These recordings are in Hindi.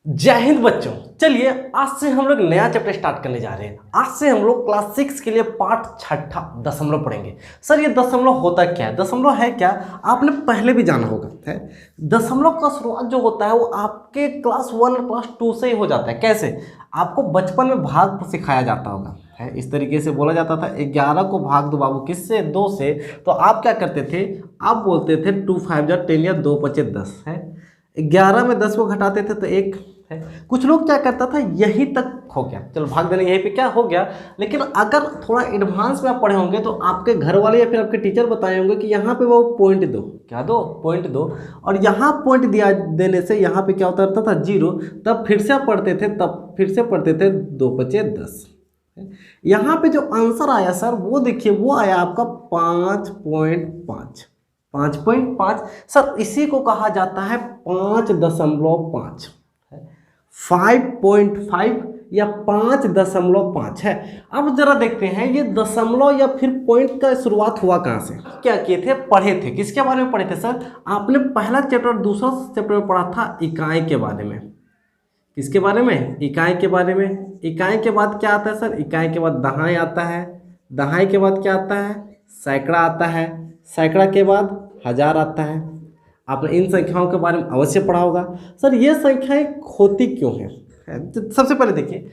जय हिंद बच्चों। चलिए आज से हम लोग नया चैप्टर स्टार्ट करने जा रहे हैं। आज से हम लोग क्लास 6 के लिए पाठ छठा दशमलव पढ़ेंगे। सर ये दशमलव होता क्या है, दशमलव है क्या, आपने पहले भी जाना होगा है। दशमलव का शुरुआत जो होता है वो आपके क्लास 1 और क्लास 2 से ही हो जाता है। कैसे, आपको बचपन में भाग सिखाया जाता होगा है। इस तरीके से बोला जाता था 11 को भाग दो बाबू किससे, 2 से। तो आप क्या करते थे, आप बोलते थे 2 5 जा 10 या 2 5 10 है। 11 में 10 को घटाते थे तो 1 है। कुछ लोग क्या करता था यहीं तक हो गया, चलो भाग देना यहीं पे क्या हो गया। लेकिन अगर थोड़ा एडवांस में आप पढ़े होंगे तो आपके घर वाले या फिर आपके टीचर बताए होंगे कि यहाँ पे वो पॉइंट दो, क्या दो, पॉइंट दो। और यहाँ पॉइंट दिया देने से यहाँ पे क्या उतरता था 0। तब फिर से आप पढ़ते थे, तब फिर से पढ़ते थे 2 5 10। यहाँ पे जो आंसर आया सर वो देखिए, वो आया आपका 5.5। 5.5 सर इसी को कहा जाता है 5.5, 5.5 या 5.5 है। अब जरा देखते हैं ये दशमलव या फिर पॉइंट का शुरुआत हुआ कहाँ से, क्या किए थे, पढ़े थे, किसके बारे में पढ़े थे सर। आपने पहला चैप्टर दूसरा चैप्टर में पढ़ा था इकाई के बारे में। किसके बारे में, इकाई के बारे में। इकाई के बाद क्या आता है सर, इकाई के बाद दहाई आता है। दहाई के बाद क्या आता है, सैकड़ा आता है। सैकड़ा के बाद हजार आता है। आपने इन संख्याओं के बारे में अवश्य पढ़ा होगा। सर ये संख्याएं होती क्यों हैं, तो सबसे पहले देखिए,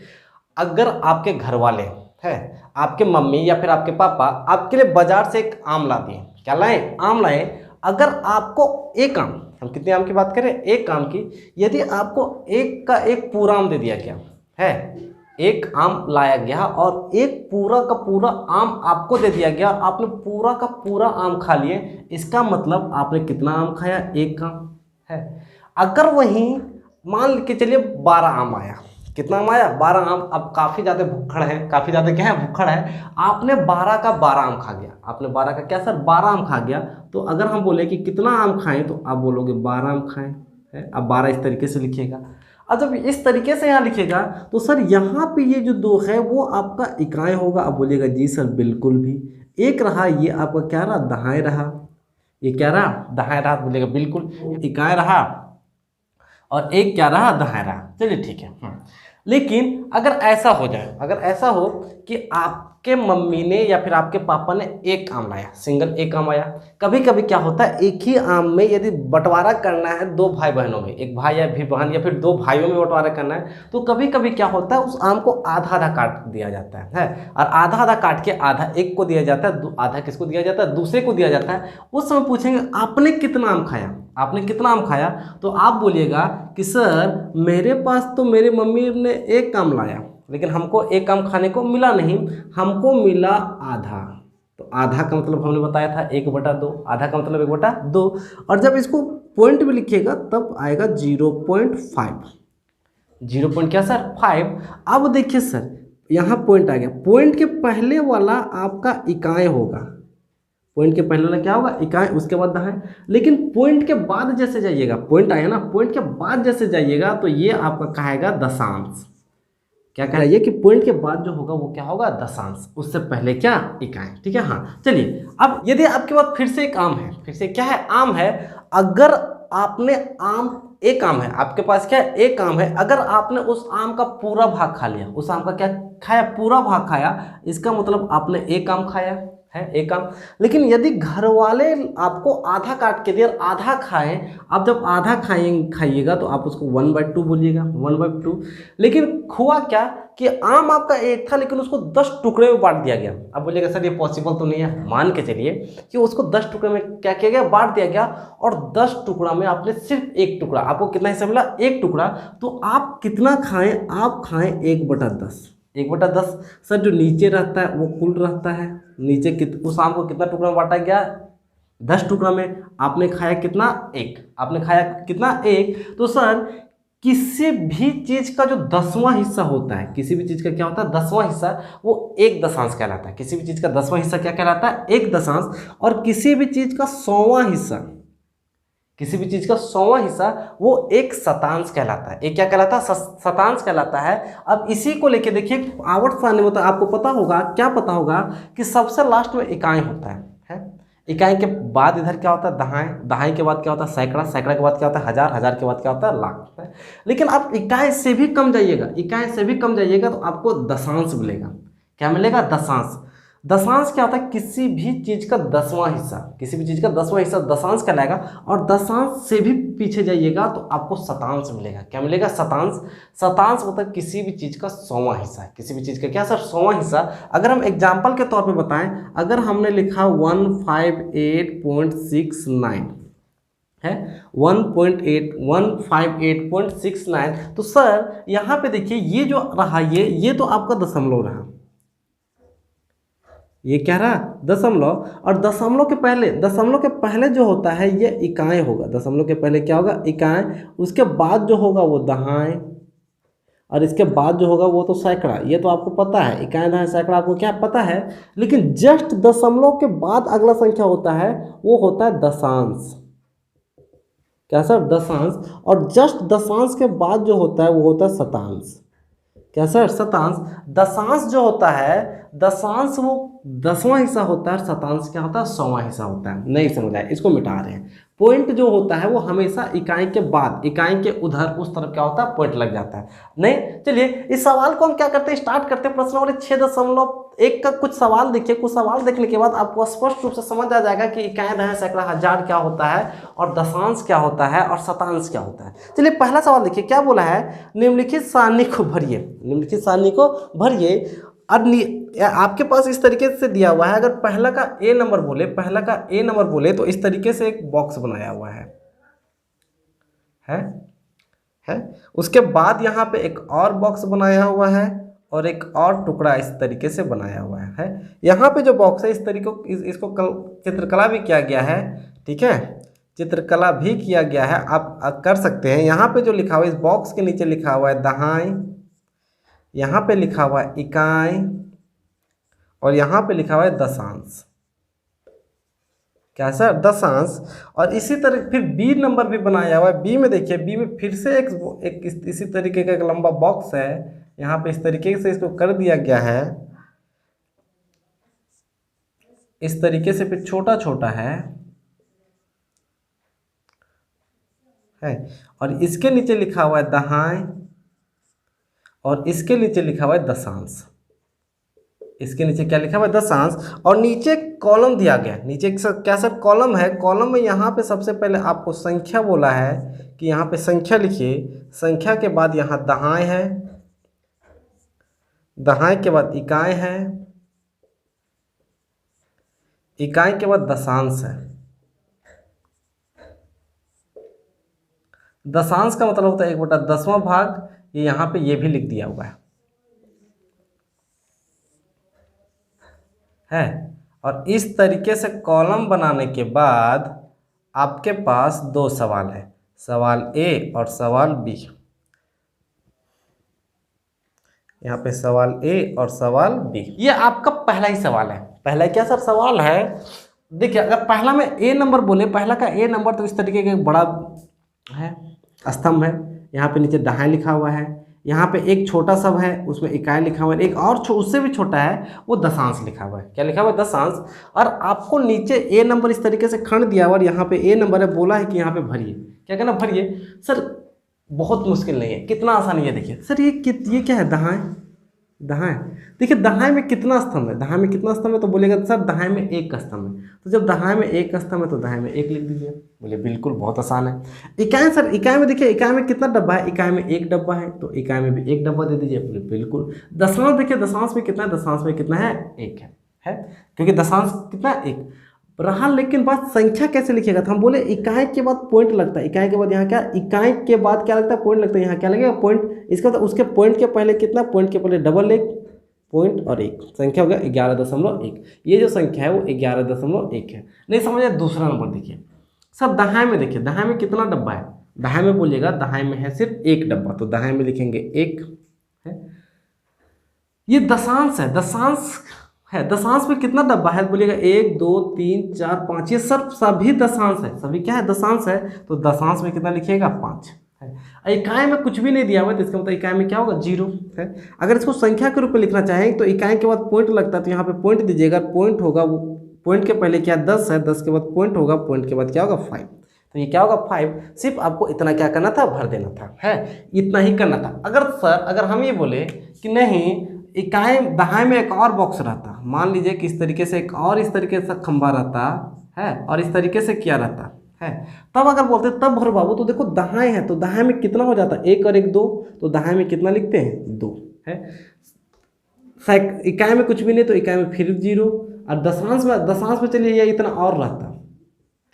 अगर आपके घर वाले हैं, आपके मम्मी या फिर आपके पापा आपके लिए बाजार से एक आम ला दिए, क्या लाए, आम लाए। अगर आपको एक आम, हम कितने आम की बात करें, एक आम की, यदि आपको एक का एक पूरा आम दे दिया गया है, एक आम लाया गया और एक पूरा का पूरा आम आपको दे दिया गया, आपने पूरा का पूरा आम खा लिए, इसका मतलब आपने कितना आम खाया, एक आम है। अगर वहीं मान के चलिए 12 आम आया, कितना आम आया, 12 आम। अब काफ़ी ज़्यादा भुक्खड़ है, काफ़ी ज़्यादा क्या है, भुक्खड़ है। आपने 12 का 12 आम खा गया, आपने 12 का क्या सर, 12 आम खा गया। तो अगर हम बोले कि कितना आम खाएं तो आप बोलोगे 12 आम खाएं है। अब 12 इस तरीके से लिखिएगा। अब जब इस तरीके से यहाँ लिखेगा तो सर यहाँ पे ये जो 2 है वो आपका इकाई होगा। अब बोलिएगा जी सर बिल्कुल भी। एक रहा ये आपका क्या रहा, दहाई रहा। ये क्या रहा, दहाई रहा। बोलिएगा बिल्कुल, इकाई रहा और एक क्या रहा, दहाई रहा। चलिए ठीक है। लेकिन अगर ऐसा हो जाए, अगर ऐसा हो कि आपके मम्मी ने या फिर आपके पापा ने एक आम लाया, सिंगल एक आम आया। कभी कभी क्या होता है, एक ही आम में यदि बंटवारा करना है 2 भाई बहनों में, एक भाई या फिर बहन या फिर 2 भाइयों में बंटवारा करना है, तो कभी कभी क्या होता है उस आम को आधा आधा काट दिया जाता है। और आधा आधा काट के आधा एक को दिया जाता है, आधा किसको दिया जाता है, दूसरे को दिया जाता है। उस समय पूछेंगे आपने कितना आम खाया, आपने कितना आम खाया, तो आप बोलिएगा कि सर मेरे पास तो मेरे मम्मी ने एक आम लाया लेकिन हमको एक आम खाने को मिला नहीं, हमको मिला आधा। तो आधा का मतलब हमने बताया था 1/2, आधा का मतलब 1/2। और जब इसको पॉइंट में लिखिएगा तब आएगा 0.5। 0 क्या सर, 5। अब देखिए सर यहाँ पॉइंट आ गया, पॉइंट के पहले वाला आपका इकाई होगा, पॉइंट के पहले वाला क्या होगा, इकाई, उसके बाद दहाई। लेकिन पॉइंट के बाद जैसे जाइएगा, पॉइंट आया ना, पॉइंट के बाद जैसे जाइएगा तो ये आपका कहेगा दशांश। क्या कह रहा है ये कि पॉइंट के बाद जो होगा वो क्या होगा, दशांश। उससे पहले क्या, इकाई। ठीक है। हाँ चलिए, अब यदि आपके पास फिर से एक आम है, फिर से क्या है, आम है। अगर आपने आम, एक आम है आपके पास, क्या है, एक आम है। अगर आपने उस आम का पूरा भाग खा लिया, उस आम का क्या खाया, पूरा भाग खाया, इसका मतलब आपने एक आम खाया है, एक आम। लेकिन यदि घर वाले आपको आधा काट के दिए और आधा खाएं, आप जब आधा खाइएगा तो आप उसको 1/2 बोलिएगा, 1/2। लेकिन हुआ क्या कि आम आपका एक था लेकिन उसको 10 टुकड़े में बांट दिया गया। अब बोलिएगा सर ये पॉसिबल तो नहीं है। मान के चलिए कि उसको 10 टुकड़े में क्या किया गया, बांट दिया गया, और 10 टुकड़ा में आपने सिर्फ एक टुकड़ा, आपको कितना हिस्सा मिला, एक टुकड़ा। तो आप कितना खाएं, आप खाएं 1/10। 1/10 सर जो नीचे रहता है वो कुल रहता है, नीचे उस आम को कितना टुकड़ा में बांटा गया, 10 टुकड़ा में। आपने खाया कितना, एक। आपने खाया कितना, एक। तो सर किसी भी चीज का जो 10वां हिस्सा होता है, किसी भी चीज का क्या होता है, 10वां हिस्सा, वो एक दशांश कहलाता है। किसी भी चीज का 10वां हिस्सा क्या कहलाता है, एक दशांश। और किसी भी चीज का 100वां हिस्सा, किसी भी चीज का 100वां हिस्सा वो एक शतांश कहलाता है। एक क्या कहलाता है, शतांश कहलाता है। अब इसी को लेके देखिए आवर्त सारणी में, तो आपको पता होगा, क्या पता होगा कि सबसे लास्ट में इकाई होता है। इकाई के बाद इधर क्या होता है दहाई, दहाई के बाद क्या होता है सैकड़ा, सैकड़ा के बाद क्या होता है हजार, हजार के बाद क्या होता है लाख होता है। लेकिन आप इकाई से भी कम जाइएगा, इकाई से भी कम जाइएगा तो आपको दशांश मिलेगा। क्या मिलेगा? दशांश। दशांश क्या होता है? किसी भी चीज का 10वां हिस्सा, किसी भी चीज का 10वां हिस्सा दशांश कहलाएगा। और दशांश से भी पीछे जाइएगा तो आपको शतांश मिलेगा। क्या मिलेगा? शतांश। शतांश मतलब किसी भी चीज का 100वां हिस्सा, किसी भी चीज का क्या सर 100वां हिस्सा। अगर हम एग्जाम्पल के तौर पे बताएं, अगर हमने लिखा 158.69 है, 158.69, तो सर यहाँ पे देखिए ये जो रहा ये तो आपका दशमलव रहा, ये क्या रहा? दशमलव। और दशमलव के पहले जो होता है ये इकाई होगा। दशमलव के पहले क्या होगा? इकाई। उसके बाद जो होगा वो दहाई, और इसके बाद जो होगा वो तो सैकड़ा। ये तो आपको पता है, इकाई दहाई सैकड़ा आपको क्या पता है। लेकिन जस्ट दशमलव के बाद अगला संख्या होता है वो होता है दशांश। क्या सर? दशांश। और जस्ट दशांश के बाद जो होता है वो होता है शतांश। क्या सर? शतांश। दशांश जो होता है, दशांश वो 10वां हिस्सा होता है, शतांश क्या होता है? 100वां हिस्सा होता है। नहीं समझ आया, इसको मिटा रहे हैं। पॉइंट जो होता है वो हमेशा इकाई के बाद, इकाई के उधर उस तरफ क्या होता है? पॉइंट लग जाता है। नहीं, चलिए इस सवाल को हम क्या करते हैं, स्टार्ट करते हैं। प्रश्न नंबर 6.1 का कुछ सवाल देखिए। कुछ सवाल देखने के बाद आपको स्पष्ट रूप से समझ आ जाएगा कि इकाई दहाई सैकड़ा हजार क्या होता है, और दशांश क्या होता है, और शतांश क्या होता है। चलिए पहला सवाल देखिए, क्या बोला है? निम्नलिखित सारणी को भरिए, निम्नलिखित सारणी को भरिए। अब आपके पास इस तरीके से दिया हुआ है, अगर पहला का ए नंबर बोले, पहला का ए नंबर बोले तो इस तरीके से एक बॉक्स बनाया हुआ है। उसके बाद यहाँ पे एक और बॉक्स बनाया हुआ है, और एक और टुकड़ा इस तरीके से बनाया हुआ है। यहाँ पे जो बॉक्स है इस तरीके इसको चित्रकला भी किया गया है। ठीक है, चित्रकला भी किया गया है, आप कर सकते हैं। यहाँ पे जो लिखा हुआ है, इस बॉक्स के नीचे लिखा हुआ है दहाई, यहाँ पे लिखा हुआ है इकाई, और यहाँ पे लिखा हुआ है दशांश। क्या सर? दशांश। और इसी तरह फिर बी नंबर भी बनाया हुआ है। बी में देखिए, बी में फिर से एक इसी तरीके का एक लंबा बॉक्स है। यहाँ पे इस तरीके से इसको कर दिया गया है, इस तरीके से फिर छोटा छोटा है। और इसके नीचे लिखा हुआ है दहाई, और इसके नीचे लिखा हुआ है दशांश। इसके नीचे क्या लिखा हुआ है? दशांश। और नीचे कॉलम दिया गया, नीचे क्या सर? कॉलम है। कॉलम में यहाँ पे सबसे पहले आपको संख्या बोला है कि यहाँ पे संख्या लिखिए। संख्या के बाद यहाँ दहाई है, दहाई के बाद इकाई है, इकाई के बाद दशांश है। दशांश का मतलब होता है 1/10वां भाग। ये यहाँ पे ये भी लिख दिया हुआ है। और इस तरीके से कॉलम बनाने के बाद आपके पास दो सवाल है, सवाल ए और सवाल बी। यहाँ पे सवाल ए और सवाल बी, ये आपका पहला ही सवाल है। पहला क्या सर सवाल है? देखिए अगर पहला में ए नंबर बोले, पहला का ए नंबर तो इस तरीके का बड़ा है, स्तंभ है। यहाँ पे नीचे दहाई लिखा हुआ है, यहाँ पे एक छोटा सा है उसमें इकाई लिखा हुआ है, एक और उससे भी छोटा है वो दशांश लिखा हुआ है। क्या लिखा हुआ है? दशांश। और आपको नीचे ए नंबर इस तरीके से खंड दिया हुआ, और यहाँ पे ए नंबर है, बोला है कि यहाँ पे भरिए। क्या कहना? भरिए। सर बहुत मुश्किल नहीं है, कितना आसान है। देखिए सर ये क्या है? दहाई। दहाई देखिए, दहाई में कितना स्तंभ है? दहाई में कितना स्तंभ है? तो बोलेगा सर दहाई में एक स्तंभ है। तो जब दहाई में एक स्तंभ है तो दहाई में एक लिख दीजिए। बोले बिल्कुल, बहुत आसान है। इकाई सर, इकाई में देखिए, इकाई में कितना डब्बा है? इकाई में एक डब्बा है, तो इकाई में भी एक डब्बा दे दीजिए। बोले बिल्कुल। दशांश देखिए, दशांश में कितना है? दशांश में कितना है? एक है क्योंकि दशांश कितना? एक रहा। लेकिन बात संख्या कैसे लिखेगा? तो हम बोले इकाई के बाद पॉइंट लगता है। इकाई के बाद यहाँ क्या? इकाई के बाद क्या लगता है? पॉइंट लगता है। यहाँ क्या लगेगा? पॉइंट। इसका मतलब उसके पॉइंट के पहले कितना? पॉइंट के पहले डबल एक, पॉइंट और एक, संख्या हो गया 11.1। ये जो संख्या है वो 11.1 है। नहीं समझे? दूसरा नंबर देखिए सब दहाई में। देखिए दहाई में कितना डब्बा है? दहाई में बोलिएगा, दहाई में है सिर्फ एक डब्बा, तो दहाई में लिखेंगे एक है। ये दशांश है, दशांश है। दशांश में कितना डब्बा है? बोलिएगा 1 2 3 4 5। ये सब सभी दशांश है, सभी क्या है? दशांश है। तो दशांश में कितना लिखिएगा? 5 है। इकाई में कुछ भी नहीं दिया हुआ है, तो इसका मतलब इकाई में क्या होगा? 0 है। अगर इसको संख्या के रूप में लिखना चाहें तो इकाई के बाद पॉइंट लगता है, तो यहाँ पे पॉइंट दीजिएगा। पॉइंट होगा वो पॉइंट के पहले क्या 10 है, 10 के बाद पॉइंट होगा, पॉइंट के बाद क्या होगा 5। तो ये क्या होगा 5। सिर्फ आपको इतना क्या करना था, भर देना था, है इतना ही करना था। अगर सर अगर हम ये बोले कि नहीं इकाई दाएं में एक और बॉक्स रहता, मान लीजिए कि इस तरीके से एक और इस तरीके से खंभा रहता है और इस तरीके से क्या रहता है, तब अगर बोलते तब भर बाबू, तो देखो दाएं है तो दाएं में कितना हो जाता है, 1 और 1 2, तो दाएं में कितना लिखते हैं 2 है। इकाई में कुछ भी नहीं तो इकाई में फिर 0, और दशांश में चलिए ये इतना और रहता,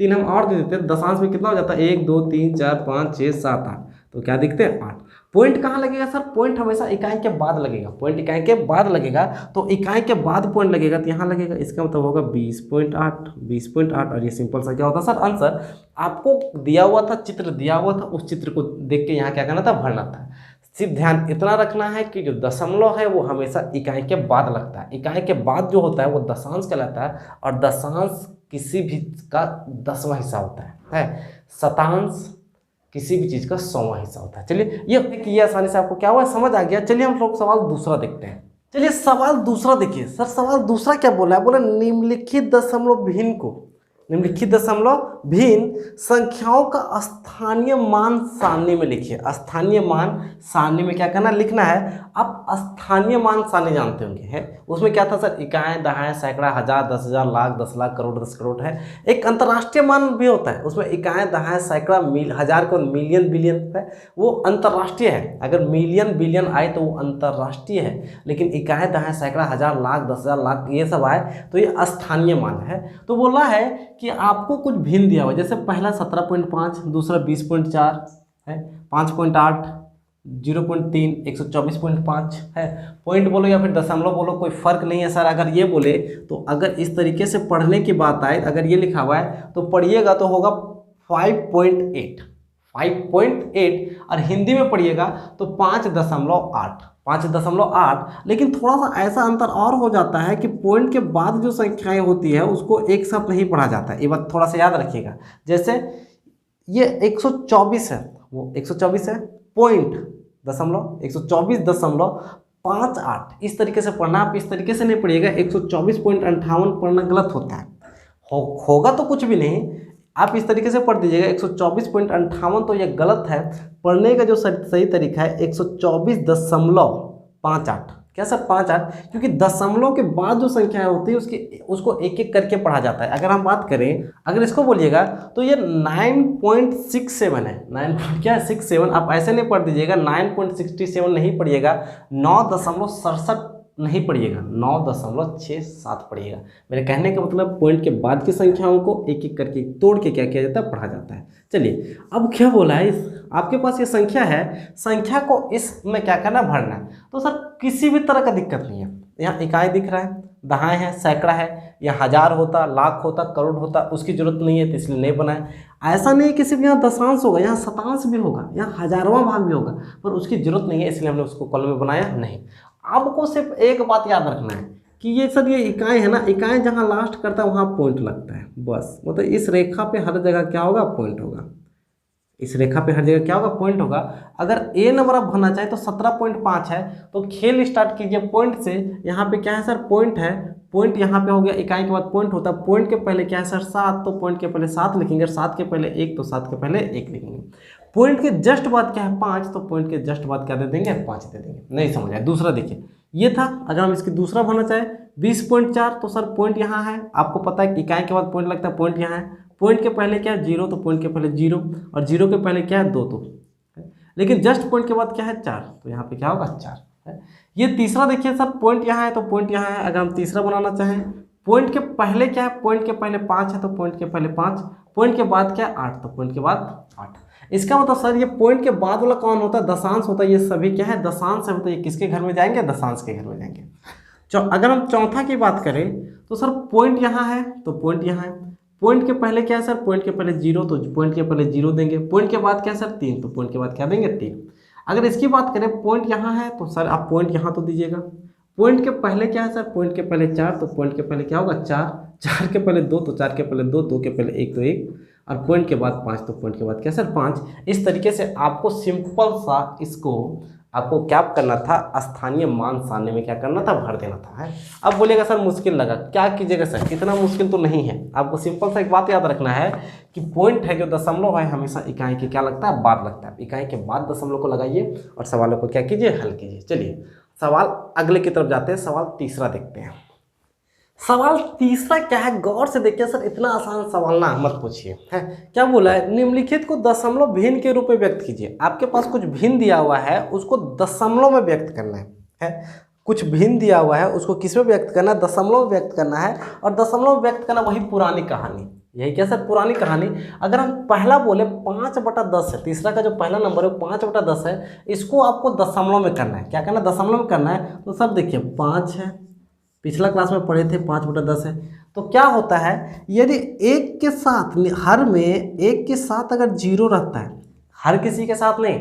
3 हम और दे देते, दशांश में कितना हो जाता है 1 2 3 4 5 6 7 8, तो क्या दिखते हैं 8। पॉइंट कहाँ लगेगा सर, पॉइंट हमेशा इकाई के बाद लगेगा, पॉइंट इकाई के बाद लगेगा, तो इकाई के बाद पॉइंट लगेगा तो यहाँ लगेगा, इसका मतलब होगा 20.8 20.8। और ये सिंपल सा क्या होता है सर आंसर, आपको दिया हुआ था चित्र दिया हुआ था, उस चित्र को देख के यहाँ क्या करना था, भरना था। सिर्फ ध्यान इतना रखना है कि जो दशमलव है वो हमेशा इकाई के बाद लगता है, इकाई के बाद जो होता है वो दशांश कहलाता है, और दशांश किसी भी का 10वां हिस्सा होता है, शतांश किसी भी चीज़ का 100वां हिस्सा होता है। चलिए ये आसानी से आपको क्या हुआ समझ आ गया। चलिए हम लोग सवाल दूसरा देखते हैं। चलिए सवाल दूसरा देखिए सर, सवाल दूसरा क्या बोला है, बोला निम्नलिखित दशमलव भिन्न को, निम्नलिखित दशमलव भिन्न संख्याओं का स्थानीय मान सारणी में लिखिए। स्थानीय मान सारणी में क्या करना, लिखना है। आप स्थानीय मान सारणी जानते होंगे, है उसमें क्या था सर, इकाई दहाई सैकड़ा हजार 10,000 लाख 10 लाख करोड़ 10 करोड़ है। एक अंतर्राष्ट्रीय मान भी होता है, उसमें इकाई दहाई सैकड़ा हजार को मिलियन बिलियन है, वो अंतर्राष्ट्रीय है। अगर मिलियन बिलियन आए तो वो अंतर्राष्ट्रीय है, लेकिन इकाई दहाई सैकड़ा हजार लाख 10,000 लाख ये सब आए तो ये स्थानीय मान है। तो बोला है कि आपको कुछ भिन्न दिया हुआ, जैसे पहला 17.5, दूसरा 20.4 है, 5.8, 0.3, 124.5 है। पॉइंट बोलो या फिर दशमलव बोलो, कोई फर्क नहीं है सर। अगर ये बोले तो अगर इस तरीके से पढ़ने की बात आए, अगर ये लिखा हुआ है तो पढ़िएगा तो होगा 5.8 और हिंदी में पढ़िएगा तो 5.8। लेकिन थोड़ा सा ऐसा अंतर और हो जाता है कि पॉइंट के बाद जो संख्याएं होती है उसको एक साथ नहीं पढ़ा जाता है, ये बात थोड़ा सा याद रखिएगा। जैसे ये 124 है, वो 124 है, पॉइंट दशमलव 124.58, इस तरीके से पढ़ना। आप इस तरीके से नहीं पढ़िएगा, 124.58 पढ़ना गलत होता है, होगा तो कुछ भी नहीं, आप इस तरीके से पढ़ दीजिएगा 124.58, तो ये गलत है। पढ़ने का जो सही तरीका है 124.58, क्या सर 58, क्योंकि दशमलव के बाद जो संख्याएं होती है उसको एक एक करके पढ़ा जाता है। अगर हम बात करें, अगर इसको बोलिएगा तो ये 9.67 है, 9.67। आप ऐसे नहीं पढ़ दीजिएगा, 9.67 नहीं पढ़िएगा, 9.67 नहीं पढ़िएगा, 9.67 पढ़िएगा। मेरे कहने का मतलब पॉइंट के बाद की संख्याओं को एक एक करके तोड़ के क्या किया जाता है, पढ़ा जाता है। चलिए अब क्या बोला है, आपके पास ये संख्या है, संख्या को इसमें क्या करना, भरना है। तो सर किसी भी तरह का दिक्कत नहीं है, यहाँ इकाई दिख रहा है, दहाई है, सैकड़ा है, या हजार होता, लाख होता, करोड़ होता, उसकी जरूरत नहीं है तो इसलिए नहीं बनाए। ऐसा नहीं है कि सिर्फ यहाँ दशांश होगा, यहाँ शतांश भी होगा, यहाँ हजारवां भाग भी होगा, पर उसकी जरूरत नहीं है इसलिए हमने उसको कॉलम में बनाया नहीं। आपको सिर्फ एक बात याद रखना है कि ये सर ये इकाई है ना, इकाई जहाँ लास्ट करता है वहाँ पॉइंट लगता है, बस। मतलब इस रेखा पे हर जगह क्या होगा, पॉइंट होगा। इस रेखा पे हर जगह क्या होगा, पॉइंट होगा। अगर ए नंबर आप भरना चाहे तो 17.5 है, तो खेल स्टार्ट कीजिए पॉइंट से। यहाँ पे क्या है सर, पॉइंट है, पॉइंट यहाँ पे हो गया, इकाई के बाद पॉइंट होता है। पॉइंट के पहले क्या है सर 7, तो पॉइंट के पहले 7 लिखेंगे, 7 के पहले 1 तो 7 के पहले 1 लिखेंगे। पॉइंट के जस्ट बाद क्या है 5, तो पॉइंट के जस्ट बाद क्या दे देंगे, 5 दे देंगे। नहीं समझ आया, दूसरा देखिए ये था। अगर हम इसकी दूसरा भरना चाहे 20.4, तो सर पॉइंट यहाँ है, आपको पता है कि इकाई के बाद पॉइंट लगता है, पॉइंट यहाँ है। पॉइंट के पहले क्या है 0, तो पॉइंट के पहले 0, और 0 के पहले क्या है 2, तो लेकिन जस्ट पॉइंट के बाद क्या है 4, तो यहाँ पे क्या होगा 4 है। ये तीसरा देखिए सर, पॉइंट यहाँ है तो पॉइंट यहाँ है। अगर हम तीसरा बनाना चाहें, पॉइंट के पहले क्या है, पॉइंट के पहले 5 है, तो पॉइंट के पहले 5, पॉइंट के बाद क्या है 8, तो पॉइंट के बाद 8। इसका मतलब सर ये पॉइंट के बाद वाला कौन होता है, दशांश होता है। ये सभी क्या है, दशांश है, होता है। ये किसके घर में जाएंगे, दशांश के घर में जाएंगे। अगर हम चौथा की बात करें तो सर पॉइंट यहाँ है, तो पॉइंट यहाँ है। पॉइंट के पहले क्या है सर, पॉइंट के पहले 0, तो पॉइंट के पहले 0 देंगे। पॉइंट के बाद क्या है सर 3, तो पॉइंट के बाद क्या देंगे 3। अगर इसकी बात करें, पॉइंट यहाँ है तो सर आप पॉइंट यहाँ तो दीजिएगा। पॉइंट के पहले क्या है सर, पॉइंट के पहले 4, तो पॉइंट के पहले क्या होगा 4, 4 के पहले 2, तो 4 के पहले 2, 2 के पहले 1, तो 1, और पॉइंट के बाद 5, तो पॉइंट के बाद क्या सर 5। इस तरीके से आपको सिंपल सा इसको आपको क्या करना था, स्थानीय मान सारणी में क्या करना था, भर देना था है। अब बोलिएगा सर मुश्किल लगा, क्या कीजिएगा सर, इतना मुश्किल तो नहीं है। आपको सिंपल सा एक बात याद रखना है कि पॉइंट है जो दशमलव है हमेशा इकाई के क्या लगता है, बाद लगता है। इकाई के बाद दशमलव को लगाइए और सवालों को क्या कीजिए, हल कीजिए। चलिए सवाल अगले की तरफ जाते हैं, सवाल तीसरा देखते हैं। सवाल तीसरा क्या है, गौर से देखिए सर, इतना आसान सवाल ना मत पूछिए है। क्या बोला है, निम्नलिखित को दशमलव भिन्न के रूप में व्यक्त कीजिए। आपके पास कुछ भिन्न दिया हुआ है, उसको दशमलव में व्यक्त करना है। कुछ भिन्न दिया हुआ है, उसको किस में व्यक्त करना है, दशमलव में व्यक्त करना है। और दशमलव व्यक्त करना वही पुरानी कहानी, यही क्या सर, पुरानी कहानी। अगर हम पहला बोले 5/10 है, तीसरा का जो पहला नंबर है 5/10 है, इसको आपको दशमलव में करना है। क्या करना है, दशमलव में करना है। तो सर देखिए 5 है, पिछला क्लास में पढ़े थे 5/10 है। तो क्या होता है, यदि एक के साथ, हर में एक के साथ अगर जीरो रहता है, हर किसी के साथ नहीं,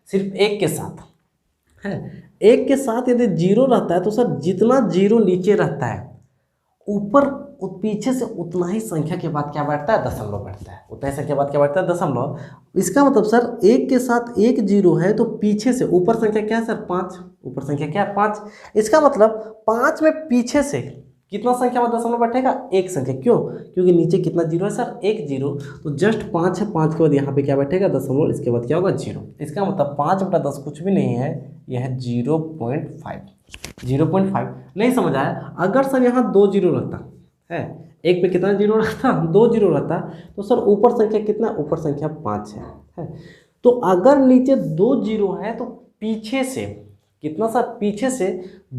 सिर्फ एक के साथ है, एक के साथ यदि जीरो रहता है तो सर जितना जीरो नीचे रहता है ऊपर पीछे से उतना ही संख्या के बाद क्या बैठता है, दशमलव बैठता है। उतना ही संख्या के बाद क्या बैठता है, दशमलव। इसका मतलब सर एक के साथ एक जीरो है तो पीछे से ऊपर संख्या क्या है सर, 5। ऊपर संख्या क्या है, 5। इसका मतलब 5 में पीछे से कितना संख्या में दशमलव बैठेगा, एक संख्या। क्यों, क्योंकि नीचे कितना जीरो है सर, एक जीरो। तो जस्ट 5 है, 5 के बाद यहाँ पे क्या बैठेगा, दशमलव। इसके बाद क्या होगा, जीरो। इसका मतलब 5/10 कुछ भी नहीं है, यह है 0.5। 0.5 नहीं समझ आया। अगर सर यहाँ 2 जीरो रहता है, एक पे कितना जीरो रहता, 2 जीरो रहता, तो सर ऊपर संख्या कितना, ऊपर संख्या 5 है। तो अगर नीचे 2 जीरो है तो पीछे से कितना सर, पीछे से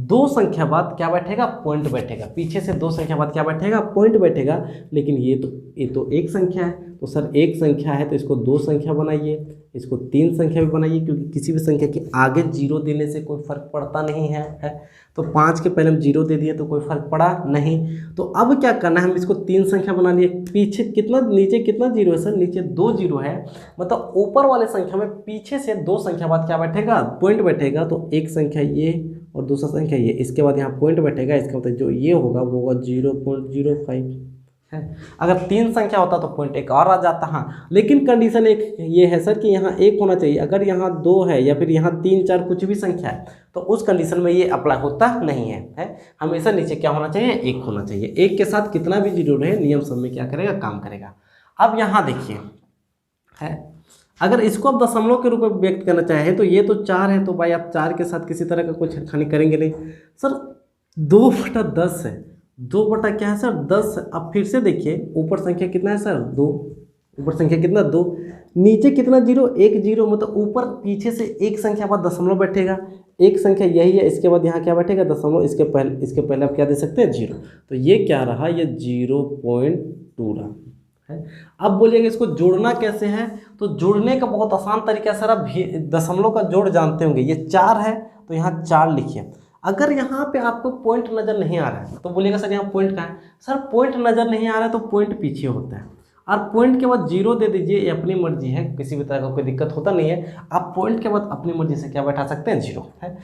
2 संख्या बाद क्या बैठेगा, पॉइंट बैठेगा। पीछे से 2 संख्या बाद क्या बैठेगा, पॉइंट बैठेगा। लेकिन ये तो एक संख्या है, तो सर एक संख्या है तो इसको 2 संख्या बनाइए, इसको 3 संख्या भी बनाइए, क्योंकि किसी भी संख्या के आगे जीरो देने से कोई फर्क पड़ता नहीं है। तो 5 के पहले हम जीरो दे दिए तो कोई फर्क पड़ा नहीं। तो अब क्या करना है, हम इसको 3 संख्या बना लिए। पीछे कितना, नीचे कितना जीरो है सर, नीचे 2 जीरो है। मतलब ऊपर वाले संख्या में पीछे से 2 संख्या बाद क्या बैठेगा, पॉइंट बैठेगा। तो एक संख्या ये और दूसरा संख्या ये, इसके बाद यहाँ पॉइंट बैठेगा। इसका मतलब जो ये होगा वो होगा 0.05 है। अगर 3 संख्या होता तो पॉइंट एक और आ जाता। हाँ, लेकिन कंडीशन एक ये है सर कि यहाँ 1 होना चाहिए। अगर यहाँ 2 है या फिर यहाँ 3, 4 कुछ भी संख्या है तो उस कंडीशन में ये अप्लाई होता नहीं है। हमेशा नीचे क्या होना चाहिए, 1 होना चाहिए। 1 के साथ कितना भी जीरो रहे, नियम सब में क्या करेगा, काम करेगा। अब यहाँ देखिए है, अगर इसको आप दशमलव के रूप में व्यक्त करना चाहें तो ये तो 4 है, तो भाई आप 4 के साथ किसी तरह का कुछ छेड़खानी करेंगे नहीं। सर 2/10 है, 2 क्या है सर, 10। अब फिर से देखिए ऊपर संख्या कितना है सर, 2। ऊपर संख्या कितना, 2। नीचे कितना जीरो, 1 जीरो। मतलब ऊपर पीछे से एक संख्या बाद दशमलव बैठेगा। एक संख्या यही है, इसके बाद यहाँ क्या बैठेगा, दशमलव। इसके पहले आप क्या दे सकते हैं, जीरो। तो ये क्या रहा, ये 0.2 रहा है। अब बोलिएगा इसको जोड़ना कैसे है, तो जोड़ने का बहुत आसान तरीका है सर। आप दशमलव का जोड़ जानते होंगे, ये 4 है तो यहाँ 4 लिखिए। अगर यहाँ पे आपको पॉइंट नज़र नहीं आ रहा है तो बोलिएगा सर यहाँ पॉइंट कहाँ है, सर पॉइंट नज़र नहीं आ रहा है तो पॉइंट पीछे होता है। और पॉइंट के बाद जीरो दे दीजिए, ये अपनी मर्जी है, किसी भी तरह का कोई दिक्कत होता नहीं है। आप पॉइंट के बाद अपनी मर्जी से क्या बैठा सकते हैं, जीरो है।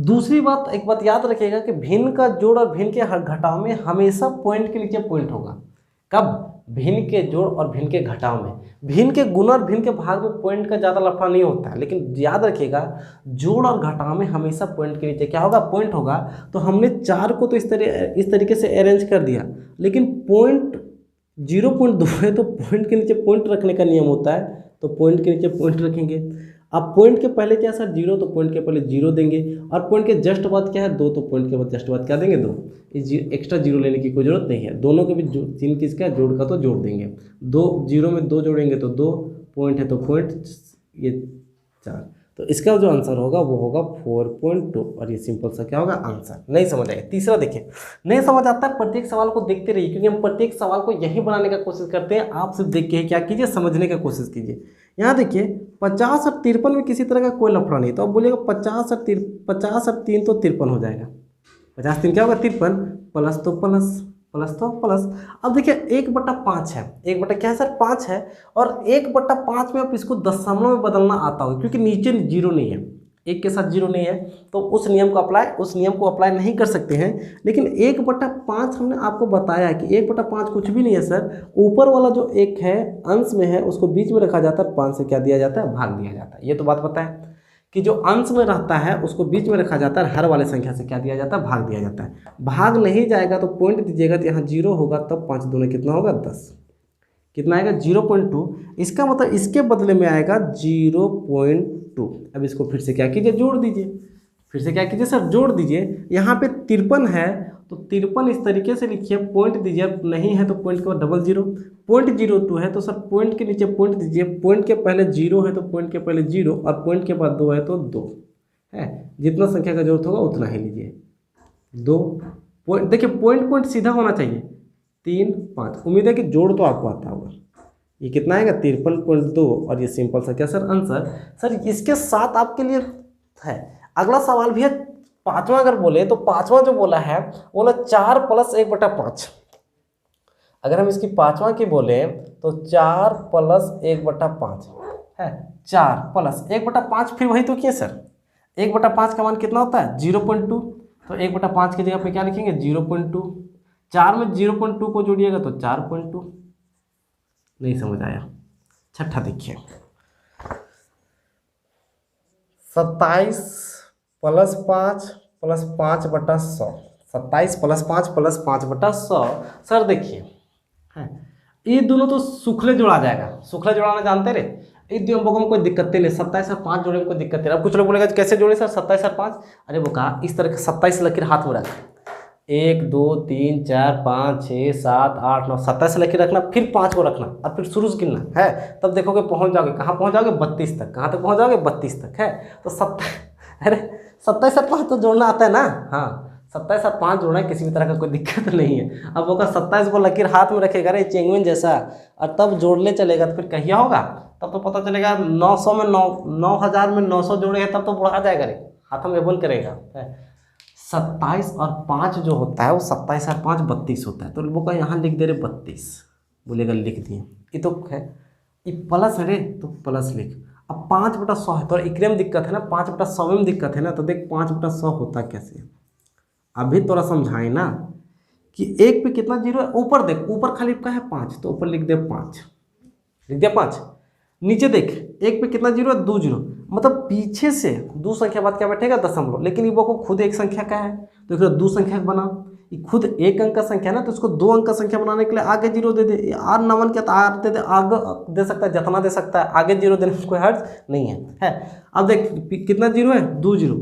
दूसरी बात, एक बात याद रखिएगा कि भिन्न का जोड़ और भिन्न के घटाव में हमेशा पॉइंट के नीचे पॉइंट होगा। कब, भिन्न के जोड़ और भिन्न के घटाव में। भिन्न के गुना और भिन्न के भाग में पॉइंट का ज़्यादा लफड़ा नहीं होता है, लेकिन याद रखिएगा जोड़ और घटाव में हमेशा पॉइंट के नीचे क्या होगा, पॉइंट होगा। तो हमने 4 को तो इस तरीके से अरेंज कर दिया, लेकिन पॉइंट 0.2 है तो पॉइंट के नीचे पॉइंट रखने का नियम होता है, तो पॉइंट के नीचे पॉइंट रखेंगे। अब पॉइंट के पहले क्या सर, 0, तो पॉइंट के पहले 0 देंगे। और पॉइंट के जस्ट बाद क्या है, 2, तो पॉइंट के बाद जस्ट बाद क्या देंगे, 2। इस एक्स्ट्रा 0 लेने की कोई जरूरत नहीं है, दोनों के भी चिन्ह किसका, जोड़ का, तो जोड़ देंगे। 2 0 में 2 जोड़ेंगे तो 2, पॉइंट है तो पॉइंट, ये 4। तो इसका जो आंसर होगा वो होगा 4.2। और ये सिंपल सा क्या होगा, आंसर। नहीं समझ आएगा। तीसरा देखिए, नहीं समझ आता है, प्रत्येक सवाल को देखते रहिए, क्योंकि हम प्रत्येक सवाल को यही बनाने का कोशिश करते हैं। आप सिर्फ देख के क्या कीजिए, समझने का कोशिश कीजिए। यहाँ देखिए 50 और 53 में किसी तरह का कोई लफड़ा नहीं, तो अब बोलिएगा 50 और 3 तो 53 हो जाएगा। 50 3 क्या होगा, 53, प्लस तो प्लस, प्लस तो प्लस। अब देखिए 1/5 है, 1 क्या है सर, 5 है। और 1/5 में आप इसको दशमलव में बदलना आता होगा, क्योंकि नीचे जीरो नहीं है, एक के साथ जीरो नहीं है, तो उस नियम को अप्लाई नहीं कर सकते हैं। लेकिन 1/5 हमने आपको बताया कि 1/5 कुछ भी नहीं है सर, ऊपर वाला जो एक है अंश में है उसको बीच में रखा जाता है, 5 से क्या दिया जाता है, भाग दिया जाता है। ये तो बात पता है। कि जो अंश में रहता है उसको बीच में रखा जाता है, हर वाले संख्या से क्या दिया जाता है, भाग दिया जाता है। भाग नहीं जाएगा तो पॉइंट दीजिएगा, तो यहाँ 0 होगा, तब 5 दूने कितना होगा 10, कितना आएगा 0.2। इसका मतलब इसके बदले में आएगा 0.2। अब इसको फिर से क्या कीजिए, जोड़ दीजिए, फिर से क्या कीजिए सर, जोड़ दीजिए। यहाँ पे 53 है तो 53 इस तरीके से लिखिए, पॉइंट दीजिए, नहीं है तो पॉइंट के बाद डबल 0। 0.02 है तो सर पॉइंट के नीचे पॉइंट दीजिए, पॉइंट के पहले 0 है तो पॉइंट के पहले 0, और पॉइंट के बाद 2 है तो 2 है। जितना संख्या का जरूरत होगा उतना ही लीजिए। 2 पॉइंट, देखिए पॉइंट सीधा होना चाहिए, 3 5। उम्मीद है कि जोड़ तो आपको आता होगा। ये कितना आएगा 53.2, और ये सिंपल सा क्या सर आंसर। सर इसके साथ आपके लिए है अगला सवाल भी है, पांचवा अगर बोले तो पांचवा जो बोला है बोला 4 + 1/5। अगर हम इसकी पांचवा की बोले तो 4 + 1/5 है, 4 + 1/5, फिर वही तो किए सर, 1/5 का मान कितना होता है 0.2, तो 1/5 की जगह पे क्या लिखेंगे 0.2। 4 में 0.2 को जोड़िएगा तो 4.2। नहीं समझ आया। छठा देखिए, 27 + 5 + 5/100, 27 + 5 + 5/100। सर देखिए है, ये दोनों तो सुखले जोड़ा जाएगा, सुखले जोड़ाना जानते रे, इन दोनों को कोई दिक्कत नहीं, 27 और 5 जोड़े में कोई दिक्कत नहीं। अब कुछ लोग बोलेगा कैसे जोड़े सर 27 और 5, अरे वो कहा इस तरह के 27 लकीर हाथ में रख, 1 2 3 4 5 6 7 8 9, 27 लकीर रखना, फिर 5 को रखना और फिर शुरू से गिनना है, तब देखोगे पहुंच जाओगे, कहाँ पहुंच जाओगे 32 तक। कहाँ तक पहुंच जाओगे 32 तक है। तो 27 और 5 तो जोड़ना आता है ना, हाँ 27 और 5 जोड़ना है, किसी भी तरह का कोई दिक्कत नहीं है। अब वो 27 को लकीर हाथ में रखेगा रे चेंगुइन जैसा, और तब जोड़ने चलेगा तो फिर कहिया होगा, तब तो पता चलेगा 900 में 9000 में 900 जोड़े हैं, तब तो बढ़ा जाएगा रे, हाथ में बोल करेगा। 27 और 5 जो होता है वो 27 और 5 32 होता है, तो वो का यहाँ लिख दे रहे 32, बोलेगा लिख दिए, ये तो है, ये प्लस है रे तो प्लस लिख। अब 5/100 है, तो इक्रे में दिक्कत है ना, 5/100 में दिक्कत है ना, तो देख 5/100 होता कैसे, अभी थोड़ा समझाए ना कि एक पे कितना जीरो है, ऊपर देख, ऊपर खाली का है 5, तो ऊपर लिख दे 5, लिख दिया 5। नीचे देख, एक पे कितना जीरो है 2 जीरो, मतलब पीछे से 2 संख्या बाद क्या बैठेगा दशमलव, लेकिन ये को खुद एक संख्या का है तो इधर 2 संख्या बना, ये खुद 1 अंक का संख्या ना, तो इसको 2 अंक का संख्या बनाने के लिए आगे जीरो दे दे, आर नमन क्या आर दे दे, आगे दे सकता है जितना दे सकता है, आगे जीरो देने में कोई हर्ज नहीं है। अब देख कितना जीरो है 2 जीरो,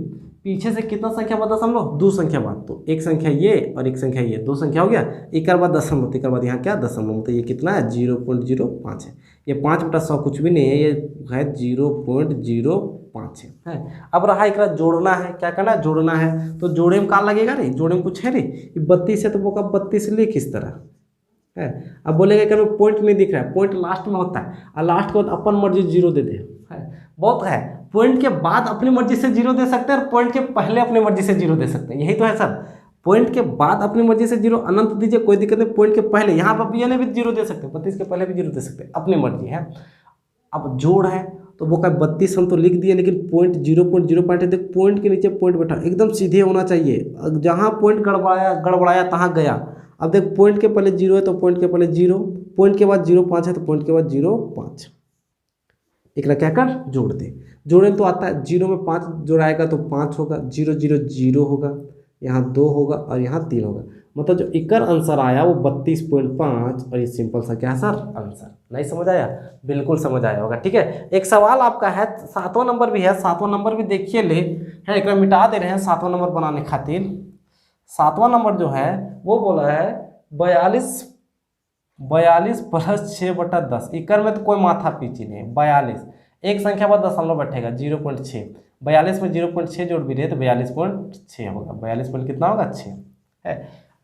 पीछे से कितना संख्या बाद दशमलव 2 संख्या बाद, तो एक संख्या ये और एक संख्या ये, 2 संख्या हो गया, एक बाद दशमलव, एक बाद यहाँ क्या दशमलव, तो ये कितना है 0.05 है। ये 5/100 कुछ भी नहीं है, ये है 0.05 है। अब रहा एक जोड़ना है, क्या करना है जोड़ना है, तो जोड़े में कहाँ लगेगा रे, जोड़े में कुछ है रे, 32 है तो वो का 32 लिख इस तरह है। अब बोलेगा कि पॉइंट नहीं दिख रहा है, पॉइंट लास्ट में होता है, और लास्ट के बाद अपन मर्जी जीरो दे दे है, बहुत है। पॉइंट के बाद अपनी मर्जी से जीरो दे सकते हैं और पॉइंट के पहले अपनी मर्जी से जीरो दे सकते हैं, यही तो है सर। पॉइंट के बाद अपनी मर्जी से जीरो अनंत दीजिए, कोई दिक्कत नहीं, पॉइंट के पहले यहाँ पर भी जीरो दे सकते हैं, 32 के पहले भी जीरो दे सकते हैं, अपनी मर्जी है। अब जोड़ है तो वो का 32 हम तो लिख दिए, लेकिन पॉइंट 0.05 है, देख पॉइंट के नीचे पॉइंट बैठा, एकदम सीधे होना चाहिए, जहाँ पॉइंट गड़बड़ाया तहाँ गया। अब देख पॉइंट के पहले 0 है तो पॉइंट के पहले 0, पॉइंट के बाद 0.5 है तो पॉइंट के बाद 0.5, एक क्या कर जोड़ दे, जोड़े तो आता है, 0 में 5 जोड़ाएगा तो 5 होगा, 0 0 0 होगा, यहाँ 2 होगा और यहाँ 3 होगा, मतलब जो इकर आंसर आया वो 32.5, और ये सिंपल सा क्या है सर आंसर। नहीं समझ आया, बिल्कुल समझ आया होगा। ठीक है, एक सवाल आपका है 7वां नंबर भी है, 7वां नंबर भी देखिए ले है, एक मिटा दे रहे हैं 7वां नंबर बनाने खातिर। 7वां नंबर जो है वो बोला है 42 + 6/10, इकर में तो कोई माथा पीछी नहीं, 42 एक संख्या बाद दशमलव बैठेगा 0.6, 42 में 0.6 जोड़ भी रहे तो 42.6 होगा, 42 पॉइंट कितना होगा 6 है।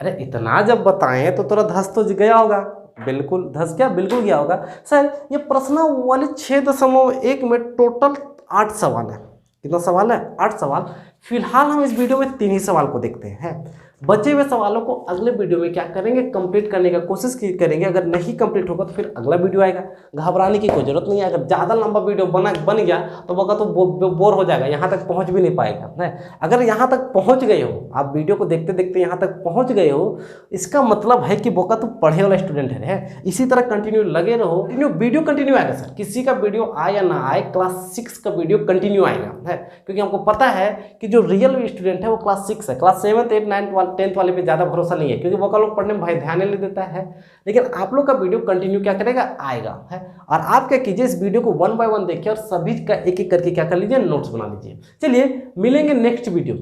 अरे इतना जब बताएं तो थोड़ा धस तो गया होगा, बिल्कुल धस क्या बिल्कुल गया होगा सर। ये प्रश्न वाले 6.1 में टोटल 8 सवाल है, कितना सवाल है 8 सवाल। फिलहाल हम इस वीडियो में 3 ही सवाल को देखते हैं। बचे हुए सवालों को अगले वीडियो में क्या करेंगे, कंप्लीट करने का कोशिश करेंगे। अगर नहीं कंप्लीट होगा तो फिर अगला वीडियो आएगा, घबराने की कोई जरूरत नहीं है। अगर ज़्यादा लंबा वीडियो बन गया तो वो तो बोर हो जाएगा, यहाँ तक पहुँच भी नहीं पाएगा है। अगर यहाँ तक पहुँच गए हो, आप वीडियो को देखते देखते यहाँ तक पहुँच गए हो, इसका मतलब है कि बोका तो पढ़े वाला स्टूडेंट है। इसी तरह कंटिन्यू लगे रहो, वीडियो कंटिन्यू आएगा सर, किसी का वीडियो आए या ना आए, क्लास 6 का वीडियो कंटिन्यू आएगा है। क्योंकि हमको पता है कि जो रियल स्टूडेंट है वो क्लास 6 है, क्लास 7, 8, 9, 10th वाले पे ज़्यादा भरोसा नहीं है, क्योंकि वो का लोग पढ़ने में भाई ध्यान नहीं देता है। लेकिन आप लोग का वीडियो कंटिन्यू क्या करेगा, आएगा है। और आप क्या कीजिए, इस वीडियो को 1 by 1 देखिए और सभी का एक एक करके क्या कर लीजिए, नोट्स बना लीजिए। चलिए मिलेंगे नेक्स्ट वीडियो में।